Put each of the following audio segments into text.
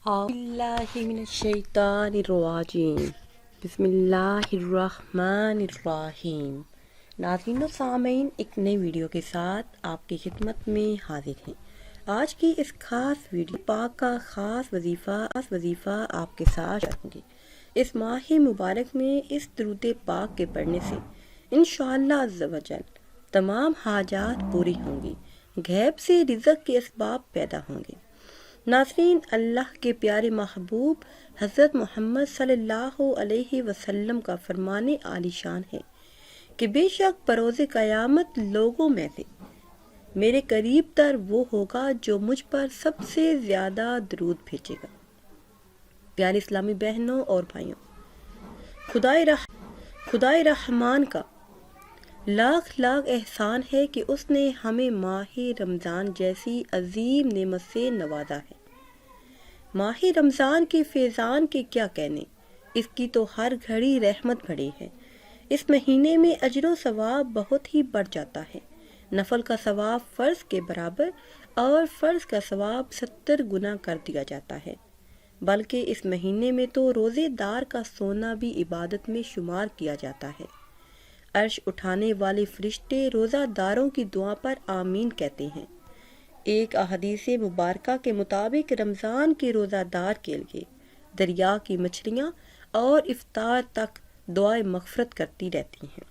बिस्मिल्लाहिर्रहमानिर्रहीम। बिस्मिल्लाहिर्रहमानिर्रहीम। नाज़रीन व सामीन, एक नई वीडियो के साथ आपकी खिदमत में हाजिर हैं। आज की इस खास वीडियो पाक का खास वजीफ़ा आपके साथ करूँगी। इस माह मुबारक में इस दुरूद पाक के पढ़ने से इंशाअल्लाह अज़्ज़ व जल तमाम हाजात पूरी होंगी, गैब से रिज़्क़ के असबाब पैदा होंगे। नाज़रीन, अल्लाह के प्यारे महबूब हज़रत मोहम्मद सल्लल्लाहु अलैहि वसल्लम का फरमाने आलीशान है कि बेशक बरोज़े क़यामत लोगों में से मेरे करीब तर वो होगा जो मुझ पर सबसे ज़्यादा दरूद भेजेगा। प्यारे इस्लामी बहनों और भाइयों, खुदाए रहमान का लाख लाख एहसान है कि उसने हमें माह रमज़ान जैसी अजीम नेमत से नवाजा है। माह रमज़ान के फैज़ान के क्या कहने, इसकी तो हर घड़ी रहमत भरी है। इस महीने में अजर सवाब बहुत ही बढ़ जाता है। नफल का सवाब फ़र्ज़ के बराबर और फ़र्ज़ का सवाब 70 गुना कर दिया जाता है। बल्कि इस महीने में तो रोज़ेदार का सोना भी इबादत में शुमार किया जाता है। अर्श उठाने वाले फरिश्ते रोज़ादारों की दुआ पर आमीन कहते हैं। एक अहदीस मुबारका के मुताबिक रमज़ान के रोज़ादार के लिए दरिया की मछलियाँ और इफ्तार तक दुआए मग़फ़िरत करती रहती हैं।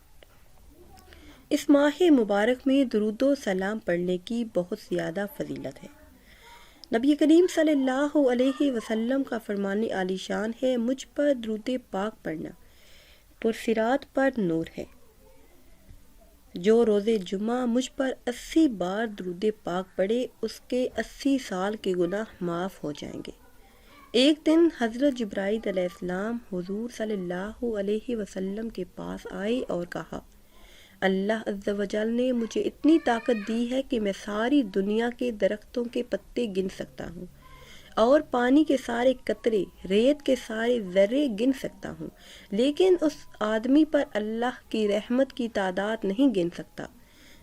इस माह मुबारक में दुरूद सलाम पढ़ने की बहुत ज़्यादा फजीलत है। नबी करीम सल्लल्लाहु अलैहि वसल्लम का फरमाने आलीशान है, मुझ पर दुरूद पाक पढ़ना पुरसिरात पर नूर है। जो रोज़े जुमा मुझ पर 80 बार दुरूद पाक पढ़े, उसके 80 साल के गुनाह माफ़ हो जाएंगे। एक दिन हज़रत जिब्राईल अलैहिस्सलाम हुज़ूर सल्लल्लाहु अलैहि वसल्लम के पास आए और कहा, अल्लाह अज़्ज़ व जल ने मुझे इतनी ताकत दी है कि मैं सारी दुनिया के दरख्तों के पत्ते गिन सकता हूँ और पानी के सारे कतरे, रेत के सारे ज़र्रे गिन सकता हूँ, लेकिन उस आदमी पर अल्लाह की रहमत की तादाद नहीं गिन सकता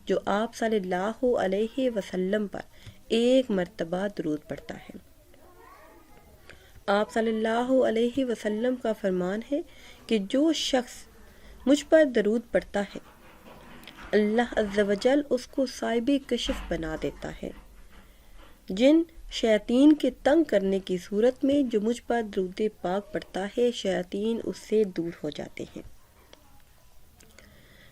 जो आप सल्लल्लाहु अलैहि वसल्लम पर एक मर्तबा दुरूद पढ़ता है। आप सल्लल्लाहु अलैहि वसल्लम का फरमान है कि जो शख्स मुझ पर दरूद पढ़ता है, अल्लाह अज़्ज़ व जल उसको साहिबे कशिफ बना देता है। जिन शैतान के तंग करने की सूरत में जो मुझ पर दुरूद पाक पढ़ता है, शैतान उससे दूर हो जाते हैं।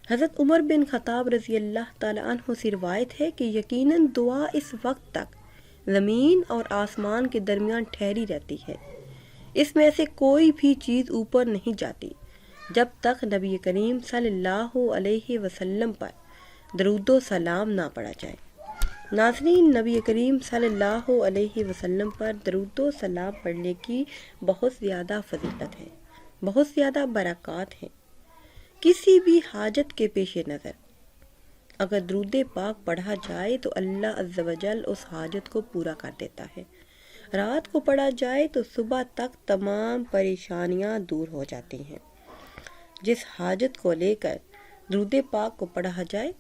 हज़रत उमर बिन खत्ताब रज़ी अल्लाह ताला अन्हु से रिवायत है कि यकीनन दुआ इस वक्त तक ज़मीन और आसमान के दरमियान ठहरी रहती है। इसमें से कोई भी चीज़ ऊपर नहीं जाती जब तक नबी करीम सल्लल्लाहु अलैहि वसल्लम पर दरूद सलाम ना पढ़ा जाए। नाज़रीन, नबी करीम सल्लल्लाहु अलैहि वसल्लम पर दरूद सलाम पढ़ने की बहुत ज़्यादा फजीलत है, बहुत ज़्यादा बरक़ात हैं। किसी भी हाजत के पेश नज़र अगर दरूद पाक पढ़ा जाए तो अल्लाह अज़्ज़ व जल उस हाजत को पूरा कर देता है। रात को पढ़ा जाए तो सुबह तक तमाम परेशानियां दूर हो जाती हैं। जिस हाजत को लेकर दरूद पाक को पढ़ा जाए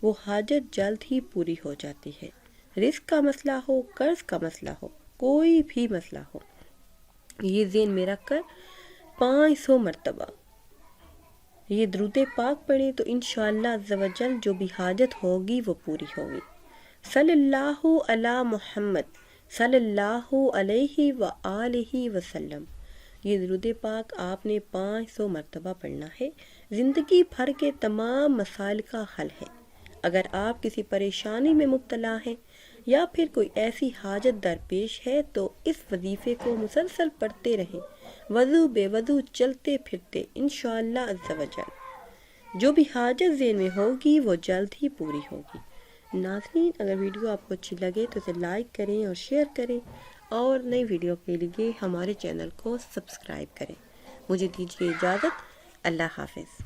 वो हाजत जल्द ही पूरी हो जाती है। रिस्क का मसला हो, कर्ज का मसला हो, कोई भी मसला हो, ये ज़हन में रख कर 500 मरतबा ये दरूद पाक पढ़े तो इंशाअल्लाह अज़्ज़ व जल जो भी हाजत होगी वो पूरी होगी। सल्लल्लाहु अला मुहम्मद सल्लल्लाहु अलैहि व आलिहि वसल्लम। ये दरूद पाक आपने 500 मरतबा पढ़ना है। ज़िंदगी भर के तमाम मसाइल का हल है। अगर आप किसी परेशानी में मुब्तला हैं या फिर कोई ऐसी हाजत दरपेश है तो इस वजीफ़े को मुसलसल पढ़ते रहें, वज़ू बेवज़ू चलते फिरते। इंशाअल्लाह अज़्ज़ व जल जो भी हाजत ज़हन में होगी वो जल्द ही पूरी होगी। नाज़रीन, अगर वीडियो आपको अच्छी लगे तो इसे लाइक करें और शेयर करें और नई वीडियो के लिए हमारे चैनल को सब्सक्राइब करें। मुझे दीजिए इजाज़त। अल्लाह हाफ़िज़।